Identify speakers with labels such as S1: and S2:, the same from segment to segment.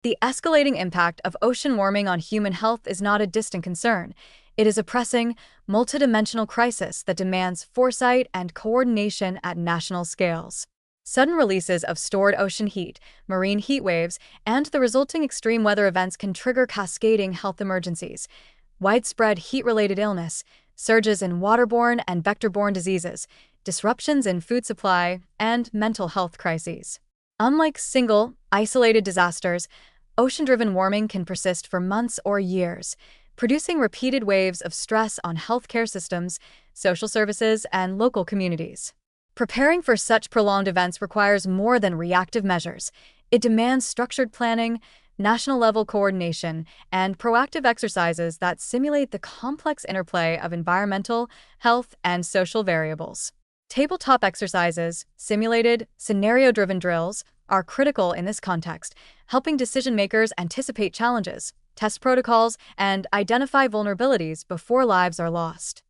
S1: The escalating impact of ocean warming on human health is not a distant concern. It is a pressing, multidimensional crisis that demands foresight and coordination at national scales. Sudden releases of stored ocean heat, marine heat waves, and the resulting extreme weather events can trigger cascading health emergencies. Widespread heat-related illness, surges in waterborne and vector-borne diseases, disruptions in food supply, and mental health crises. Unlike single, isolated disasters, ocean-driven warming can persist for months or years, producing repeated waves of stress on healthcare systems, social services, and local communities. Preparing for such prolonged events requires more than reactive measures. It demands structured planning, national-level coordination, and proactive exercises that simulate the complex interplay of environmental, health, and social variables. Tabletop exercises, simulated, scenario-driven drills, are critical in this context, helping decision-makers anticipate challenges, test protocols, and identify vulnerabilities before lives are lost.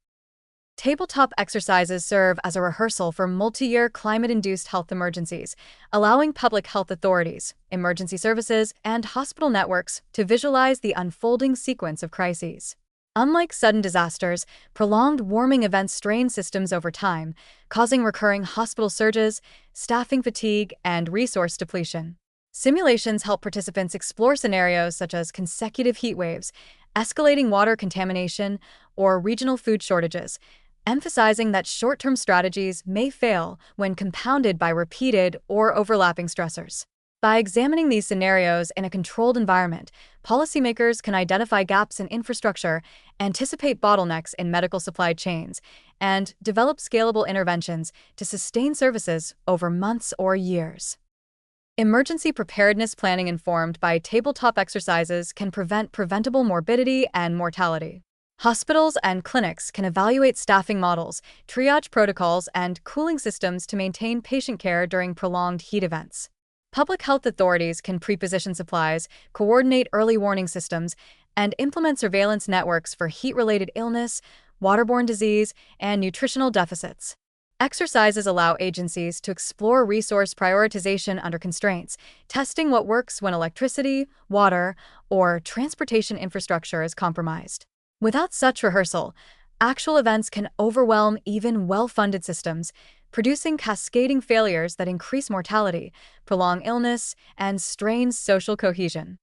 S1: Tabletop exercises serve as a rehearsal for multi-year climate-induced health emergencies, allowing public health authorities, emergency services, and hospital networks to visualize the unfolding sequence of crises. Unlike sudden disasters, prolonged warming events strain systems over time, causing recurring hospital surges, staffing fatigue, and resource depletion. Simulations help participants explore scenarios such as consecutive heat waves, escalating water contamination, or regional food shortages, emphasizing that short-term strategies may fail when compounded by repeated or overlapping stressors. By examining these scenarios in a controlled environment, policymakers can identify gaps in infrastructure, anticipate bottlenecks in medical supply chains, and develop scalable interventions to sustain services over months or years. Emergency preparedness planning informed by tabletop exercises can prevent preventable morbidity and mortality. Hospitals and clinics can evaluate staffing models, triage protocols, and cooling systems to maintain patient care during prolonged heat events. Public health authorities can pre-position supplies, coordinate early warning systems, and implement surveillance networks for heat-related illness, waterborne disease, and nutritional deficits. Exercises allow agencies to explore resource prioritization under constraints, testing what works when electricity, water, or transportation infrastructure is compromised. Without such rehearsal, actual events can overwhelm even well-funded systems, producing cascading failures that increase mortality, prolong illness, and strain social cohesion.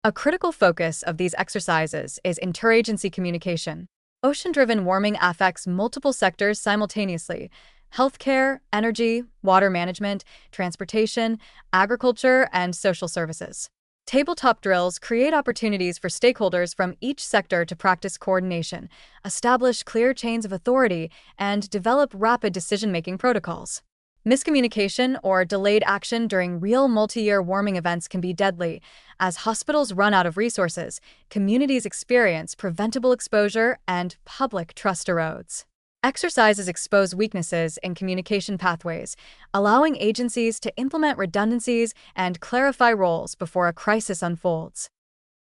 S1: A critical focus of these exercises is interagency communication. Ocean-driven warming affects multiple sectors simultaneously: healthcare, energy, water management, transportation, agriculture, and social services. Tabletop drills create opportunities for stakeholders from each sector to practice coordination, establish clear chains of authority, and develop rapid decision-making protocols. Miscommunication or delayed action during real multi-year warming events can be deadly, as hospitals run out of resources, communities experience preventable exposure, and public trust erodes. Exercises expose weaknesses in communication pathways, allowing agencies to implement redundancies and clarify roles before a crisis unfolds.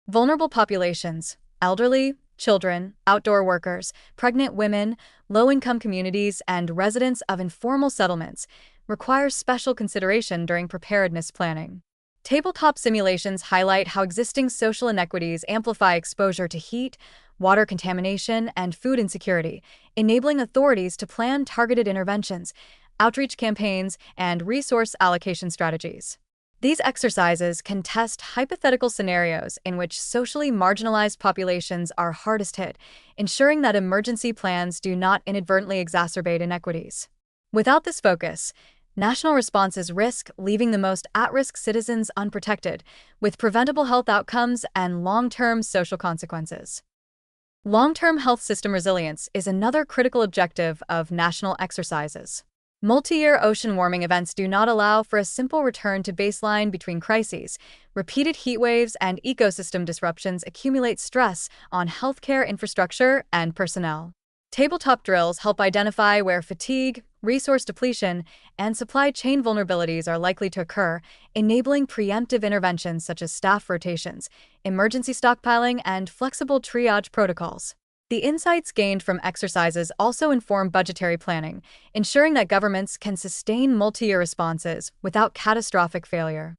S1: Vulnerable populations, elderly, children, outdoor workers, pregnant women, low-income communities, and residents of informal settlements require special consideration during preparedness planning. Tabletop simulations highlight how existing social inequities amplify exposure to heat, water contamination, and food insecurity, enabling authorities to plan targeted interventions, outreach campaigns, and resource allocation strategies. These exercises can test hypothetical scenarios in which socially marginalized populations are hardest hit, ensuring that emergency plans do not inadvertently exacerbate inequities. Without this focus, national responses risk leaving the most at-risk citizens unprotected, with preventable health outcomes and long-term social consequences. Long-term health system resilience is another critical objective of national exercises. Multi-year ocean warming events do not allow for a simple return to baseline between crises. Repeated heat waves and ecosystem disruptions accumulate stress on healthcare infrastructure and personnel. Tabletop drills help identify where fatigue, resource depletion, and supply chain vulnerabilities are likely to occur, enabling preemptive interventions such as staff rotations, emergency stockpiling, and flexible triage protocols. The insights gained from exercises also inform budgetary planning, ensuring that governments can sustain multi-year responses without catastrophic failure.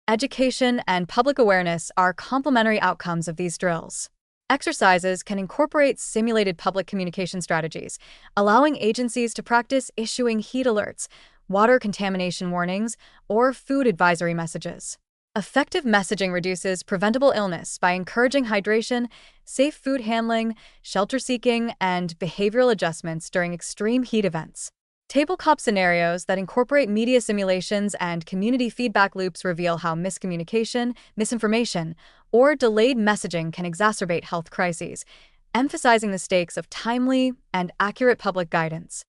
S1: Education and public awareness are complementary outcomes of these drills. Exercises can incorporate simulated public communication strategies, allowing agencies to practice issuing heat alerts, water contamination warnings, or food advisory messages. Effective messaging reduces preventable illness by encouraging hydration, safe food handling, shelter seeking, and behavioral adjustments during extreme heat events. Tabletop scenarios that incorporate media simulations and community feedback loops reveal how miscommunication, misinformation, or delayed messaging can exacerbate health crises, emphasizing the stakes of timely and accurate public guidance.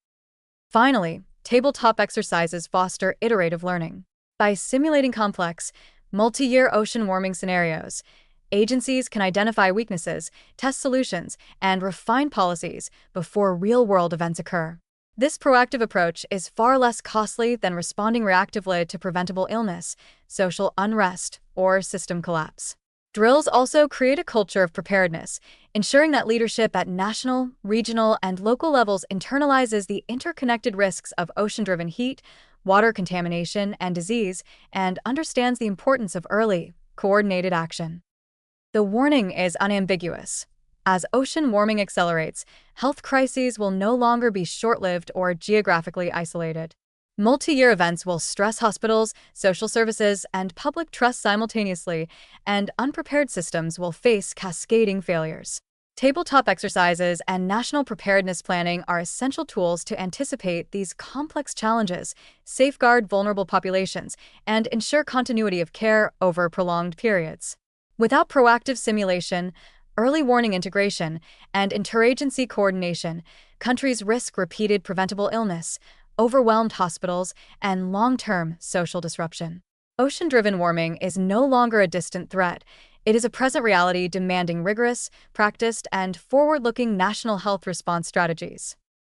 S1: Finally, tabletop exercises foster iterative learning. By simulating complex, multi-year ocean warming scenarios, agencies can identify weaknesses, test solutions, and refine policies before real-world events occur. This proactive approach is far less costly than responding reactively to preventable illness, social unrest, or system collapse. Drills also create a culture of preparedness, ensuring that leadership at national, regional, and local levels internalizes the interconnected risks of ocean-driven heat, water contamination, and disease, and understands the importance of early, coordinated action. The warning is unambiguous. As ocean warming accelerates, health crises will no longer be short-lived or geographically isolated. Multi-year events will stress hospitals, social services, and public trust simultaneously, and unprepared systems will face cascading failures. Tabletop exercises and national preparedness planning are essential tools to anticipate these complex challenges, safeguard vulnerable populations, and ensure continuity of care over prolonged periods. Without proactive simulation, early warning integration, and interagency coordination, countries risk repeated preventable illness, overwhelmed hospitals, and long-term social disruption. Ocean-driven warming is no longer a distant threat. It is a present reality demanding rigorous, practiced, and forward-looking national health response strategies.